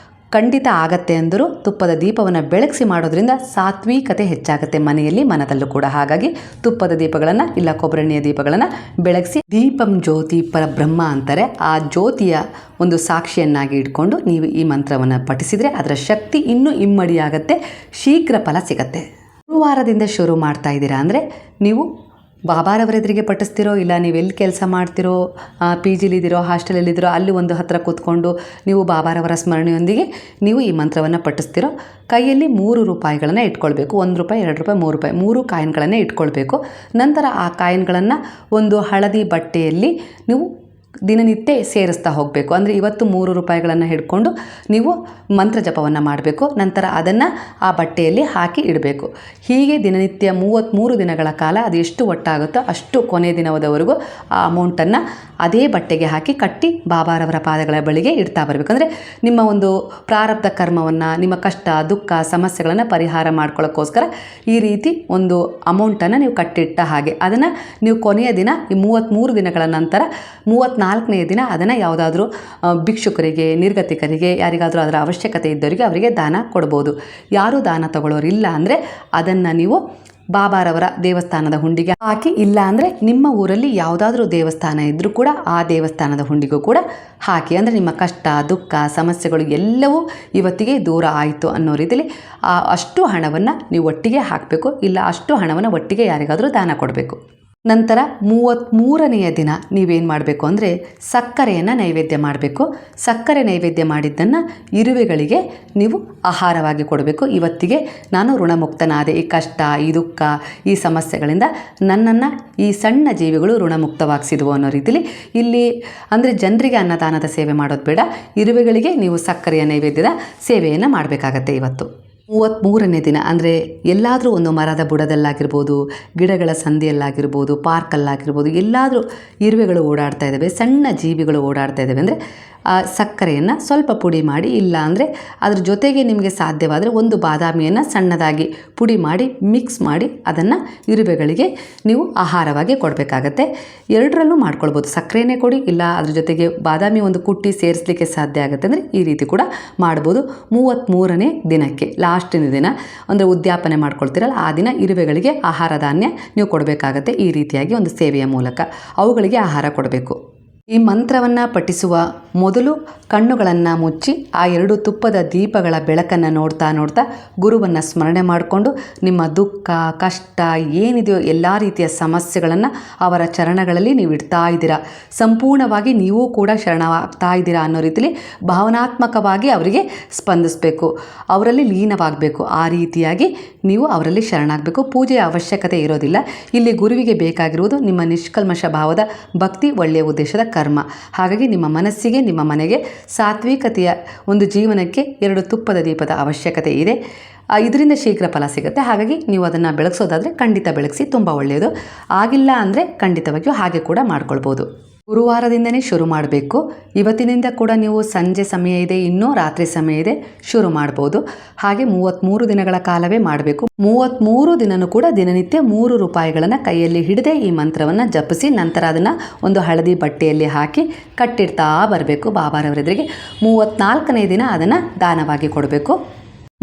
ಖಂಡಿತ ಆಗತ್ತೆ ಅಂದರೂ ತುಪ್ಪದ ದೀಪವನ್ನು ಬೆಳಗಿಸಿ ಮಾಡೋದ್ರಿಂದ ಸಾತ್ವಿಕತೆ ಹೆಚ್ಚಾಗುತ್ತೆ ಮನೆಯಲ್ಲಿ, ಮನದಲ್ಲೂ ಕೂಡ. ಹಾಗಾಗಿ ತುಪ್ಪದ ದೀಪಗಳನ್ನು ಇಲ್ಲ ಕೊಬ್ಬರೆಣ್ಣೆಯ ದೀಪಗಳನ್ನು ಬೆಳಗಿಸಿ, ದೀಪಂ ಜ್ಯೋತಿ ಪರಬ್ರಹ್ಮ ಅಂತಾರೆ, ಆ ಜ್ಯೋತಿಯ ಒಂದು ಸಾಕ್ಷಿಯನ್ನಾಗಿ ಇಟ್ಕೊಂಡು ನೀವು ಈ ಮಂತ್ರವನ್ನು ಪಠಿಸಿದರೆ ಅದರ ಶಕ್ತಿ ಇನ್ನೂ ಇಮ್ಮಡಿಯಾಗತ್ತೆ, ಶೀಘ್ರ ಫಲ ಸಿಗತ್ತೆ. ಗುರುವಾರದಿಂದ ಶುರು ಮಾಡ್ತಾ ಇದ್ದೀರಾ ಅಂದರೆ ನೀವು ಬಾಬಾರವರ ಎದುರಿಗೆ ಪಠಿಸ್ತಿರೋ, ಇಲ್ಲ ನೀವು ಎಲ್ಲಿ ಕೆಲಸ ಮಾಡ್ತಿರೋ, ಪಿ ಜಿಲಿದ್ದೀರೋ, ಹಾಸ್ಟೆಲಲ್ಲಿದ್ದೀರೋ ಅಲ್ಲಿ ಒಂದು ಹತ್ತಿರ ಕೂತ್ಕೊಂಡು ನೀವು ಬಾಬಾರವರ ಸ್ಮರಣೆಯೊಂದಿಗೆ ನೀವು ಈ ಮಂತ್ರವನ್ನು ಪಠಿಸ್ತಿರೋ, ಕೈಯಲ್ಲಿ 3 ರೂಪಾಯಿಗಳನ್ನು ಇಟ್ಕೊಳ್ಬೇಕು. 1 ರೂಪಾಯಿ, 2 ರೂಪಾಯಿ, 3 ರೂಪಾಯಿ 3 ಕಾಯಿನ್ಗಳನ್ನೇ ಇಟ್ಕೊಳ್ಬೇಕು. ನಂತರ ಆ ಕಾಯಿನ್ಗಳನ್ನು ಒಂದು ಹಳದಿ ಬಟ್ಟೆಯಲ್ಲಿ ನೀವು ದಿನನಿತ್ಯ ಸೇರಿಸ್ತಾ ಹೋಗಬೇಕು. ಅಂದರೆ ಇವತ್ತು 3 ರೂಪಾಯಿಗಳನ್ನು ಹಿಡ್ಕೊಂಡು ನೀವು ಮಂತ್ರ ಜಪವನ್ನು ಮಾಡಬೇಕು. ನಂತರ ಅದನ್ನು ಆ ಬಟ್ಟೆಯಲ್ಲಿ ಹಾಕಿ ಇಡಬೇಕು. ಹೀಗೆ ದಿನನಿತ್ಯ 33 ದಿನಗಳ ಕಾಲ ಅದು ಎಷ್ಟು ಒಟ್ಟಾಗುತ್ತೋ ಅಷ್ಟು ಕೊನೆ ದಿನದವರೆಗೂ ಆ ಅಮೌಂಟನ್ನು ಅದೇ ಬಟ್ಟೆಗೆ ಹಾಕಿ ಕಟ್ಟಿ ಬಾಬಾರವರ ಪಾದಗಳ ಬಳಿಗೆ ಇಡ್ತಾ ಬರಬೇಕು. ಅಂದರೆ ನಿಮ್ಮ ಒಂದು ಪ್ರಾರಬ್ಧ ಕರ್ಮವನ್ನು, ನಿಮ್ಮ ಕಷ್ಟ, ದುಃಖ, ಸಮಸ್ಯೆಗಳನ್ನು ಪರಿಹಾರ ಮಾಡ್ಕೊಳ್ಳೋಕ್ಕೋಸ್ಕರ ಈ ರೀತಿ ಒಂದು ಅಮೌಂಟನ್ನು ನೀವು ಕಟ್ಟಿಟ್ಟ ಹಾಗೆ ಅದನ್ನು ನೀವು ಕೊನೆಯ ದಿನ ಈ 33 ದಿನಗಳ ನಂತರ 34ನೇ ದಿನ ಅದನ್ನು ಯಾವುದಾದ್ರೂ ಭಿಕ್ಷುಕರಿಗೆ, ನಿರ್ಗತಿಕರಿಗೆ, ಯಾರಿಗಾದರೂ ಅದರ ಅವಶ್ಯಕತೆ ಇದ್ದವರಿಗೆ ಅವರಿಗೆ ದಾನ ಕೊಡ್ಬೋದು. ಯಾರೂ ದಾನ ತಗೊಳ್ಳೋರಿಲ್ಲ ಅಂದರೆ ಅದನ್ನು ನೀವು ಬಾಬಾರವರ ದೇವಸ್ಥಾನದ ಹುಂಡಿಗೆ ಹಾಕಿ, ಇಲ್ಲ ಅಂದರೆ ನಿಮ್ಮ ಊರಲ್ಲಿ ಯಾವುದಾದ್ರೂ ದೇವಸ್ಥಾನ ಇದ್ದರೂ ಕೂಡ ಆ ದೇವಸ್ಥಾನದ ಹುಂಡಿಗೂ ಕೂಡ ಹಾಕಿ. ಅಂದರೆ ನಿಮ್ಮ ಕಷ್ಟ, ದುಃಖ, ಸಮಸ್ಯೆಗಳು ಎಲ್ಲವೂ ಇವತ್ತಿಗೆ ದೂರ ಆಯಿತು ಅನ್ನೋ ರೀತಿಯಲ್ಲಿ ಅಷ್ಟು ಹಣವನ್ನು ನೀವು ಒಟ್ಟಿಗೆ ಹಾಕಬೇಕು. ಇಲ್ಲ ಅಷ್ಟು ಹಣವನ್ನು ಒಟ್ಟಿಗೆ ಯಾರಿಗಾದರೂ ದಾನ ಕೊಡಬೇಕು. ನಂತರ 33ನೆಯ ದಿನ ನೀವೇನು ಮಾಡಬೇಕು ಅಂದರೆ ಸಕ್ಕರೆಯನ್ನು ನೈವೇದ್ಯ ಮಾಡಬೇಕು. ಸಕ್ಕರೆ ನೈವೇದ್ಯ ಮಾಡಿದ್ದನ್ನು ಇರುವೆಗಳಿಗೆ ನೀವು ಆಹಾರವಾಗಿ ಕೊಡಬೇಕು. ಇವತ್ತಿಗೆ ನಾನು ಋಣಮುಕ್ತನಾದೆ, ಈ ಕಷ್ಟ, ಈ ದುಃಖ, ಈ ಸಮಸ್ಯೆಗಳಿಂದ ನನ್ನನ್ನು ಈ ಸಣ್ಣ ಜೀವಿಗಳು ಋಣಮುಕ್ತವಾಗಿಸಿದವು ಅನ್ನೋ ರೀತಿಯಲ್ಲಿ ಇಲ್ಲಿ ಅಂದರೆ ಜನರಿಗೆ ಅನ್ನದಾನದ ಸೇವೆ ಮಾಡೋದು ಬೇಡ, ಇರುವೆಗಳಿಗೆ ನೀವು ಸಕ್ಕರೆಯ ನೈವೇದ್ಯದ ಸೇವೆಯನ್ನು ಮಾಡಬೇಕಾಗತ್ತೆ. ಇವತ್ತು 33ನೇ ದಿನ ಅಂದರೆ ಎಲ್ಲಾದರೂ ಒಂದು ಮರದ ಬುಡದಲ್ಲಾಗಿರ್ಬೋದು, ಗಿಡಗಳ ಸಂದಿಯಲ್ಲಾಗಿರ್ಬೋದು, ಪಾರ್ಕಲ್ಲಾಗಿರ್ಬೋದು, ಎಲ್ಲಾದರೂ ಇರುವೆಗಳು ಓಡಾಡ್ತಾ ಇದ್ದಾವೆ, ಸಣ್ಣ ಜೀವಿಗಳು ಓಡಾಡ್ತಾ ಇದ್ದಾವೆ ಅಂದರೆ ಆ ಸಕ್ಕರೆಯನ್ನು ಸ್ವಲ್ಪ ಪುಡಿ ಮಾಡಿ, ಇಲ್ಲ ಅಂದರೆ ಅದ್ರ ಜೊತೆಗೆ ನಿಮಗೆ ಸಾಧ್ಯವಾದರೆ ಒಂದು ಬಾದಾಮಿಯನ್ನು ಸಣ್ಣದಾಗಿ ಪುಡಿ ಮಾಡಿ ಮಿಕ್ಸ್ ಮಾಡಿ ಅದನ್ನು ಇರುವೆಗಳಿಗೆ ನೀವು ಆಹಾರವಾಗಿ ಕೊಡಬೇಕಾಗತ್ತೆ. ಎರಡರಲ್ಲೂ ಮಾಡ್ಕೊಳ್ಬೋದು. ಸಕ್ಕರೆನೇ ಕೊಡಿ, ಇಲ್ಲ ಅದ್ರ ಜೊತೆಗೆ ಬಾದಾಮಿ ಒಂದು ಕುಟ್ಟಿ ಸೇರಿಸಲಿಕ್ಕೆ ಸಾಧ್ಯ ಆಗುತ್ತೆ ಅಂದರೆ ಈ ರೀತಿ ಕೂಡ ಮಾಡ್ಬೋದು. 33ನೇ ದಿನಕ್ಕೆ ಲಾಸ್ಟಿನ ದಿನ ಅಂದರೆ ಉದ್ಯಾಪನೆ ಮಾಡ್ಕೊಳ್ತೀರಲ್ಲ ಆ ದಿನ ಇರುವೆಗಳಿಗೆ ಆಹಾರ ಧಾನ್ಯ ನೀವು ಕೊಡಬೇಕಾಗತ್ತೆ. ಈ ರೀತಿಯಾಗಿ ಒಂದು ಸೇವೆಯ ಮೂಲಕ ಅವುಗಳಿಗೆ ಆಹಾರ ಕೊಡಬೇಕು. ಈ ಮಂತ್ರವನ್ನು ಪಠಿಸುವ ಮೊದಲು ಕಣ್ಣುಗಳನ್ನು ಮುಚ್ಚಿ ಆ 2 ತುಪ್ಪದ ದೀಪಗಳ ಬೆಳಕನ್ನು ನೋಡ್ತಾ ನೋಡ್ತಾ ಗುರುವನ್ನು ಸ್ಮರಣೆ ಮಾಡಿಕೊಂಡು ನಿಮ್ಮ ದುಃಖ, ಕಷ್ಟ ಏನಿದೆಯೋ ಎಲ್ಲ ರೀತಿಯ ಸಮಸ್ಯೆಗಳನ್ನು ಅವರ ಚರಣಗಳಲ್ಲಿ ನೀವು ಇಡ್ತಾ ಇದ್ದೀರಾ. ಸಂಪೂರ್ಣವಾಗಿ ನೀವು ಕೂಡ ಶರಣವಾಗ್ತಾ ಇದ್ದೀರಾ ಅನ್ನೋ ರೀತಿಯಲ್ಲಿ ಭಾವನಾತ್ಮಕವಾಗಿ ಅವರಿಗೆ ಸ್ಪಂದಿಸಬೇಕು, ಅವರಲ್ಲಿ ಲೀನವಾಗಬೇಕು. ಆ ರೀತಿಯಾಗಿ ನೀವು ಅವರಲ್ಲಿ ಶರಣಾಗಬೇಕು. ಪೂಜೆಯ ಅವಶ್ಯಕತೆ ಇರೋದಿಲ್ಲ. ಇಲ್ಲಿ ಗುರುವಿಗೆ ಬೇಕಾಗಿರುವುದು ನಿಮ್ಮ ನಿಷ್ಕಲ್ಮಶ ಭಾವದ ಭಕ್ತಿ, ಒಳ್ಳೆಯ ಉದ್ದೇಶದ ಕರ್ಮ. ಹಾಗಾಗಿ ನಿಮ್ಮ ಮನಸ್ಸಿಗೆ, ನಿಮ್ಮ ಮನೆಗೆ ಸಾತ್ವಿಕತೆಯ ಒಂದು ಜೀವನಕ್ಕೆ 2 ತುಪ್ಪದ ದೀಪದ ಅವಶ್ಯಕತೆ ಇದೆ. ಇದರಿಂದ ಶೀಘ್ರ ಫಲ ಸಿಗುತ್ತೆ. ಹಾಗಾಗಿ ನೀವು ಅದನ್ನು ಬೆಳಗಿಸೋದಾದರೆ ಖಂಡಿತ ಬೆಳಗಿಸಿ, ತುಂಬ ಒಳ್ಳೆಯದು. ಆಗಿಲ್ಲ ಅಂದರೆ ಖಂಡಿತವಾಗಿಯೂ ಹಾಗೆ ಕೂಡ ಮಾಡ್ಕೊಳ್ಬೋದು. ಗುರುವಾರದಿಂದನೇ ಶುರು ಮಾಡಬೇಕು. ಇವತ್ತಿನಿಂದ ಕೂಡ ನೀವು ಸಂಜೆ ಸಮಯ ಇದೆ, ಇನ್ನೂ ರಾತ್ರಿ ಸಮಯ ಇದೆ, ಶುರು ಮಾಡ್ಬೋದು. ಹಾಗೆ 33 ದಿನಗಳ ಕಾಲವೇ ಮಾಡಬೇಕು. 33 ದಿನವೂ ಕೂಡ ದಿನನಿತ್ಯ 3 ರೂಪಾಯಿಗಳನ್ನು ಕೈಯಲ್ಲಿ ಹಿಡಿದೇ ಈ ಮಂತ್ರವನ್ನು ಜಪಿಸಿ ನಂತರ ಅದನ್ನು ಒಂದು ಹಳದಿ ಬಟ್ಟೆಯಲ್ಲಿ ಹಾಕಿ ಕಟ್ಟಿಡ್ತಾ ಬರಬೇಕು ಬಾಬಾರವರೆದುರಿಗೆ. 34ನೇ ದಿನ ಅದನ್ನು ದಾನವಾಗಿ ಕೊಡಬೇಕು.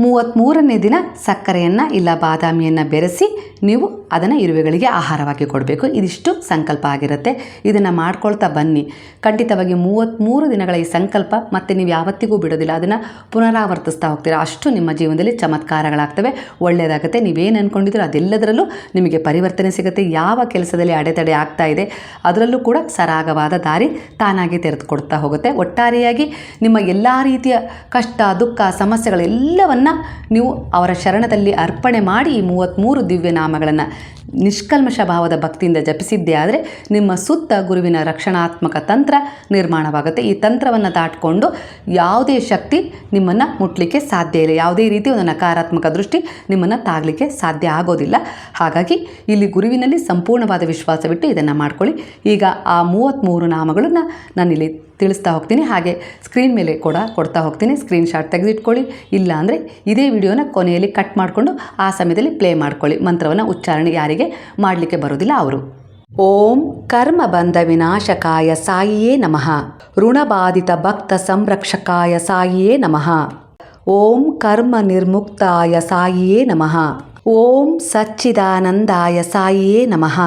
33ನೇ ದಿನ ಸಕ್ಕರೆಯನ್ನು ಇಲ್ಲ ಬಾದಾಮಿಯನ್ನು ಬೆರೆಸಿ ನೀವು ಅದನ್ನು ಇರುವೆಗಳಿಗೆ ಆಹಾರವಾಗಿ ಕೊಡಬೇಕು. ಇದಿಷ್ಟು ಸಂಕಲ್ಪ ಆಗಿರುತ್ತೆ. ಇದನ್ನು ಮಾಡ್ಕೊಳ್ತಾ ಬನ್ನಿ. ಖಂಡಿತವಾಗಿ 33 ದಿನಗಳ ಈ ಸಂಕಲ್ಪ ಮತ್ತೆ ನೀವು ಯಾವತ್ತಿಗೂ ಬಿಡೋದಿಲ್ಲ. ಅದನ್ನು ಪುನರಾವರ್ತಿಸ್ತಾ ಹೋಗ್ತೀರಾ. ಅಷ್ಟು ನಿಮ್ಮ ಜೀವನದಲ್ಲಿ ಚಮತ್ಕಾರಗಳಾಗ್ತವೆ, ಒಳ್ಳೆಯದಾಗುತ್ತೆ. ನೀವೇನು ಅಂದ್ಕೊಂಡಿದ್ದೀರೋ ಅದೆಲ್ಲದರಲ್ಲೂ ನಿಮಗೆ ಪರಿವರ್ತನೆ ಸಿಗುತ್ತೆ. ಯಾವ ಕೆಲಸದಲ್ಲಿ ಅಡೆತಡೆ ಆಗ್ತಾ ಇದೆ ಅದರಲ್ಲೂ ಕೂಡ ಸರಾಗವಾದ ದಾರಿ ತಾನಾಗಿ ತೆರೆದುಕೊಡ್ತಾ ಹೋಗುತ್ತೆ. ಒಟ್ಟಾರೆಯಾಗಿ ನಿಮ್ಮ ಎಲ್ಲ ರೀತಿಯ ಕಷ್ಟ, ದುಃಖ, ಸಮಸ್ಯೆಗಳೆಲ್ಲವನ್ನು ನೀವು ಅವರ ಶರಣದಲ್ಲಿ ಅರ್ಪಣೆ ಮಾಡಿ ಈ 33 ದಿವ್ಯ ನಾಮಗಳನ್ನು ನಿಷ್ಕಲ್ಮಶ ಭಾವದ ಭಕ್ತಿಯಿಂದ ಜಪಿಸಿದ್ದೇ ಆದರೆ ನಿಮ್ಮ ಸುತ್ತ ಗುರುವಿನ ರಕ್ಷಣಾತ್ಮಕ ತಂತ್ರ ನಿರ್ಮಾಣವಾಗುತ್ತೆ. ಈ ತಂತ್ರವನ್ನು ದಾಟಿಕೊಂಡು ಯಾವುದೇ ಶಕ್ತಿ ನಿಮ್ಮನ್ನು ಮುಟ್ಲಿಕ್ಕೆ ಸಾಧ್ಯ ಇಲ್ಲ. ಯಾವುದೇ ರೀತಿ ಒಂದು ನಕಾರಾತ್ಮಕ ದೃಷ್ಟಿ ನಿಮ್ಮನ್ನು ತಾಗಲಿಕ್ಕೆ ಸಾಧ್ಯ ಆಗೋದಿಲ್ಲ. ಹಾಗಾಗಿ ಇಲ್ಲಿ ಗುರುವಿನಲ್ಲಿ ಸಂಪೂರ್ಣವಾದ ವಿಶ್ವಾಸವಿಟ್ಟು ಇದನ್ನು ಮಾಡ್ಕೊಳ್ಳಿ. ಈಗ ಆ 33 ನಾಮಗಳನ್ನು ನಾನಿಲ್ಲಿ ತಿಳಿಸ್ತಾ ಹೋಗ್ತೀನಿ. ಹಾಗೆ ಸ್ಕ್ರೀನ್ ಮೇಲೆ ಕೂಡ ಕೊಡ್ತಾ ಹೋಗ್ತೀನಿ. ಸ್ಕ್ರೀನ್ಶಾಟ್ ತೆಗೆದಿಟ್ಕೊಳ್ಳಿ. ಇಲ್ಲ ಅಂದರೆ ಇದೇ ವಿಡಿಯೋನ ಕೊನೆಯಲ್ಲಿ ಕಟ್ ಮಾಡಿಕೊಂಡು ಆ ಸಮಯದಲ್ಲಿ ಪ್ಲೇ ಮಾಡ್ಕೊಳ್ಳಿ. ಮಂತ್ರವನ್ನು ಉಚ್ಚಾರಣೆ ಯಾರಿಗೆ ಮಾಡಲಿಕ್ಕೆ ಬರೋದಿಲ್ಲ ಅವರು. ಓಂ ಕರ್ಮಬಂಧ ವಿನಾಶಕಾಯ ಸಾಯಿಯೇ ನಮಃ. ಋಣಬಾಧಿತ ಭಕ್ತ ಸಂರಕ್ಷಕಾಯ ಸಾಯಿಯೇ ನಮಃ. ಓಂ ಕರ್ಮ ನಿರ್ಮುಕ್ತಾಯ ಸಾಯಿಯೇ ನಮಃ. ಓಂ ಸಚ್ಚಿದಾನಂದಾಯ ಸಾಯಿಯೇ ನಮಃ.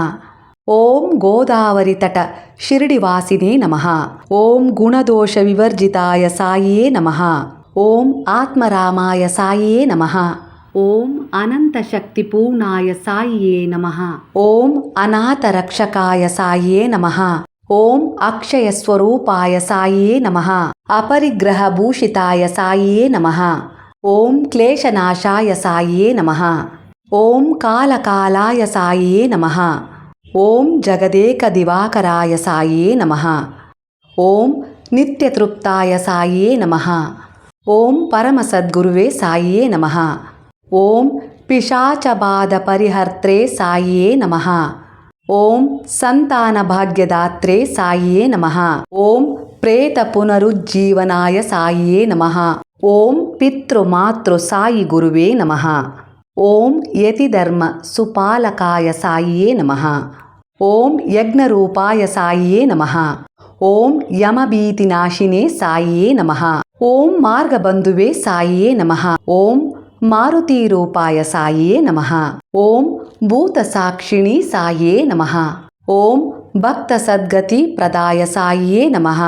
ಓಂ ಗೋದಾವರಿ ತಟ ಶಿರಡಿವಾಸಿನೇ ನಮಃ. ಓಂ ಗುಣದೋಷ ವಿವರ್ಜಿತಾಯ ಸಾಯಿಯೇ ನಮಃ. ಓಂ ಆತ್ಮರಾಮಾಯ ಸಾಯಿಯೇ ನಮಃ. ಓಂ ಅನಂತ ಶಕ್ತಿ ಪೂರ್ಣಾಯ ಸಾಯಿಯೇ ನಮಃ. ಓಂ ಅನಾಥ ರಕ್ಷಕಾಯ ಸಾಯಿಯೇ ನಮಃ. ಓಂ ಅಕ್ಷಯ ಸ್ವರೂಪಾಯ ಸಾಯಿಯೇ ನಮಃ. ಅಪರಿಗ್ರಹ ಭೂಷಿತಾಯ ಸಾಯಿಯೇ ನಮಃ. ಓಂ ಕ್ಲೇಶನಾಶಾಯ ಸಾಯಿಯೇ ನಮಃ. ಓಂ ಕಾಲಕಾಲಾಯ ಸಾಯಿಯೇ ನಮಃ. ಓಂ ಜಗದೇಕ ದಿವಾಕರಾಯ ಸಾಯಿಯೇ ನಮಃ. ಓಂ ನಿತ್ಯತೃಪ್ತಾಯ ಸಾಯಿಯೇ ನಮಃ. ಓಂ ಪರಮ ಸದ್ಗುರುವೇ ಸಾಯಿಯೇ ನಮಃ. ಓಂ ಪಿಶಾಚಬಾಧ ಪರಿಹರ್ತ್ರೇ ಸಾಯಿಯೇ ನಮಃ. ಓಂ ಸಂತಾನ ಭಾಗ್ಯದಾತ್ರೇ ಸಾಯಿಯೇ ನಮಃ. ಓಂ ಪ್ರೇತ ಪುನರುಜ್ಜೀವನಾಯ ಸಾಯಿಯೇ ನಮಃ. ಓಂ ಪಿತೃ ಮಾತೃ ಸಾಯಿ ಗುರುವೇ ನಮಃ. ಓಂ ಯತಿಧರ್ಮ ಸುಪಾಲಕಾಯ ಸಾಯಿಯೇ ನಮಃ. ಓಂ ಯಜ್ಞರೂಪಾಯ ಸಾಯಿಯೇ ನಮಃ. ಓಂ ಯಮಭೀತಿನಾಶಿನೇ ಸಾಯಿಯೇ ನಮಃ. ಓಂ ಮಾರ್ಗಬಂಧುವೇ ಸಾಯಿಯೇ ನಮಃ. ಓಂ ಮಾರುತಿ ರೂಪಾಯ ಸಾಯಿಯೇ ನಮಃ. ಓಂ ಭೂತ ಸಾಕ್ಷಿಣಿ ಸಾಯಿಯೇ ನಮಃ. ಓಂ ಭಕ್ತ ಸದ್ಗತಿ ಪ್ರದಾಯ ಸಾಯಿಯೇ ನಮಃ.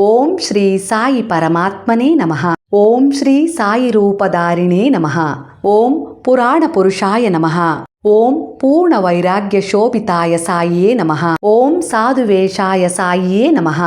ಓಂ ಶ್ರೀ ಸಾಯಿ ಪರಮಾತ್ಮನೇ ನಮಃ. ಓಂ ಶ್ರೀ ಸಾಯಿ ರೂಪಧಾರಿಣೇ ನಮಃ. ಓಂ ಪುರಾಣ ಪುರುಷಾಯ ನಮಃ. ಓಂ ಪೂರ್ಣ ವೈರಾಗ್ಯ ಶೋಭಿತಾಯ ಸಾಯಿಯೇ ನಮಃ. ಓಂ ಸಾಧುವೇಷಾಯ ಸಾಯಿಯೇ ನಮಃ.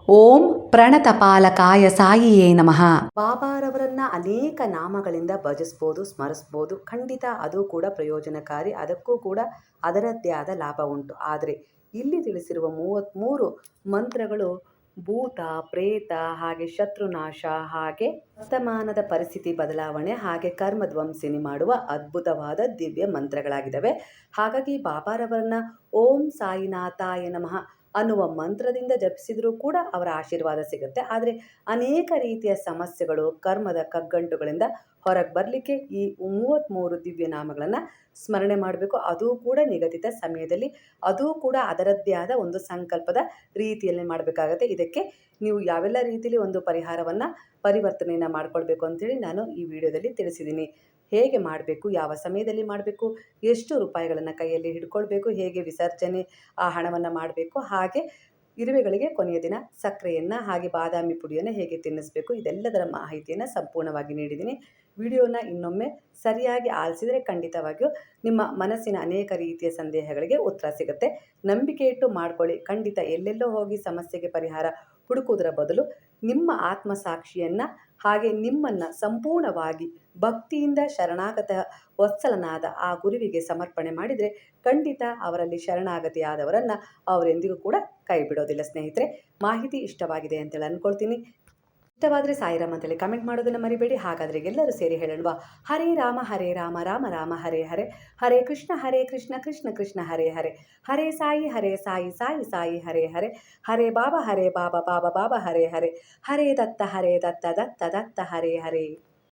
ಓಂ ಪ್ರಣತಪಾಲಕಾಯ ಸಾಯಿಯೇ ನಮಃ. ಬಾಬಾರವರನ್ನ ಅನೇಕ ನಾಮಗಳಿಂದ ಭಜಿಸ್ಬೋದು, ಸ್ಮರಿಸ್ಬೋದು. ಖಂಡಿತ ಅದು ಕೂಡ ಪ್ರಯೋಜನಕಾರಿ. ಅದಕ್ಕೂ ಕೂಡ ಅದರದ್ದೇ ಆದ ಲಾಭ ಉಂಟು. ಆದರೆ ಇಲ್ಲಿ ತಿಳಿಸಿರುವ 33 ಮಂತ್ರಗಳು ಭೂತ, ಪ್ರೇತ, ಹಾಗೆ ಶತ್ರುನಾಶ, ಹಾಗೆ ವರ್ತಮಾನದ ಪರಿಸ್ಥಿತಿ ಬದಲಾವಣೆ, ಹಾಗೆ ಕರ್ಮಧ್ವಂಸಿನಿ ಮಾಡುವ ಅದ್ಭುತವಾದ ದಿವ್ಯ ಮಂತ್ರಗಳಾಗಿದ್ದಾವೆ. ಹಾಗಾಗಿ ಬಾಬಾರವರನ್ನ ಓಂ ಸಾಯಿನಾಥಾಯ ನಮಃ ಅನ್ನುವ ಮಂತ್ರದಿಂದ ಜಪಿಸಿದರೂ ಕೂಡ ಅವರ ಆಶೀರ್ವಾದ ಸಿಗುತ್ತೆ. ಆದರೆ ಅನೇಕ ರೀತಿಯ ಸಮಸ್ಯೆಗಳು, ಕರ್ಮದ ಕಗ್ಗಂಟುಗಳಿಂದ ಹೊರಗೆ ಬರಲಿಕ್ಕೆ ಈ 33 ದಿವ್ಯ ನಾಮಗಳನ್ನು ಸ್ಮರಣೆ ಮಾಡಬೇಕು. ಅದೂ ಕೂಡ ನಿಗದಿತ ಸಮಯದಲ್ಲಿ, ಅದೂ ಕೂಡ ಅದರದ್ದೇ ಆದ ಒಂದು ಸಂಕಲ್ಪದ ರೀತಿಯಲ್ಲಿ ಮಾಡಬೇಕಾಗತ್ತೆ. ಇದಕ್ಕೆ ನೀವು ಯಾವೆಲ್ಲ ರೀತಿಯಲ್ಲಿ ಒಂದು ಪರಿವರ್ತನೆಯನ್ನು ಮಾಡ್ಕೊಳ್ಬೇಕು ಅಂತೇಳಿ ನಾನು ಈ ವಿಡಿಯೋದಲ್ಲಿ ತಿಳಿಸಿದ್ದೀನಿ. ಹೇಗೆ ಮಾಡಬೇಕು, ಯಾವ ಸಮಯದಲ್ಲಿ ಮಾಡಬೇಕು, ಎಷ್ಟು ರೂಪಾಯಿಗಳನ್ನು ಕೈಯಲ್ಲಿ ಹಿಡ್ಕೊಳ್ಬೇಕು, ಹೇಗೆ ವಿಸರ್ಜನೆ ಆ ಹಣವನ್ನು ಮಾಡಬೇಕು, ಹಾಗೆ ಇರುವೆಗಳಿಗೆ ಕೊನೆಯ ದಿನ ಸಕ್ಕರೆಯನ್ನು ಹಾಗೆ ಬಾದಾಮಿ ಪುಡಿಯನ್ನು ಹೇಗೆ ತಿನ್ನಿಸಬೇಕು, ಇದೆಲ್ಲದರ ಮಾಹಿತಿಯನ್ನು ಸಂಪೂರ್ಣವಾಗಿ ನೀಡಿದ್ದೀನಿ. ವಿಡಿಯೋನ ಇನ್ನೊಮ್ಮೆ ಸರಿಯಾಗಿ ಆಲಿಸಿದರೆ ಖಂಡಿತವಾಗಿಯೂ ನಿಮ್ಮ ಮನಸ್ಸಿನ ಅನೇಕ ರೀತಿಯ ಸಂದೇಹಗಳಿಗೆ ಉತ್ತರ ಸಿಗುತ್ತೆ. ನಂಬಿಕೆ ಇಟ್ಟು ಮಾಡ್ಕೊಳ್ಳಿ. ಖಂಡಿತ ಎಲ್ಲೆಲ್ಲೋ ಹೋಗಿ ಸಮಸ್ಯೆಗೆ ಪರಿಹಾರ ಹುಡುಕುವುದರ ಬದಲು ನಿಮ್ಮ ಆತ್ಮಸಾಕ್ಷಿಯನ್ನು ಹಾಗೆ ನಿಮ್ಮನ್ನು ಸಂಪೂರ್ಣವಾಗಿ ಭಕ್ತಿಯಿಂದ ಶರಣಾಗತ ವತ್ಸಲನಾದ ಆ ಗುರುವಿಗೆ ಸಮರ್ಪಣೆ ಮಾಡಿದರೆ ಖಂಡಿತ ಅವರಲ್ಲಿ ಶರಣಾಗತಿಯಾದವರನ್ನು ಅವರೆಂದಿಗೂ ಕೂಡ ಕೈ ಬಿಡೋದಿಲ್ಲ. ಸ್ನೇಹಿತರೆ, ಮಾಹಿತಿ ಇಷ್ಟವಾಗಿದೆ ಅಂತೇಳಿ ಅಂದ್ಕೊಳ್ತೀನಿ. ಇಷ್ಟವಾದರೆ ಸಾಯಿರಾಮ್ ಅಂತೇಳಿ ಕಮೆಂಟ್ ಮಾಡೋದನ್ನು ಮರಿಬೇಡಿ. ಹಾಗಾದರೆ ಎಲ್ಲರೂ ಸೇರಿ ಹೇಳೋಣ, ಹರೇ ರಾಮ ರಾಮ ರಾಮ ಹರೇ ಹರೇ, ಹರೇ ಕೃಷ್ಣ ಕೃಷ್ಣ ಕೃಷ್ಣ ಹರೇ ಹರೇ, ಹರೇ ಸಾಯಿ ಸಾಯಿ ಸಾಯಿ ಹರೇ ಹರೇ, ಹರೇ ಬಾಬಾ ಬಾಬಾ ಬಾಬಾ ಹರೇ ಹರೇ, ಹರೇ ದತ್ತ ದತ್ತ ದತ್ತ ಹರೇ ಹರೇ.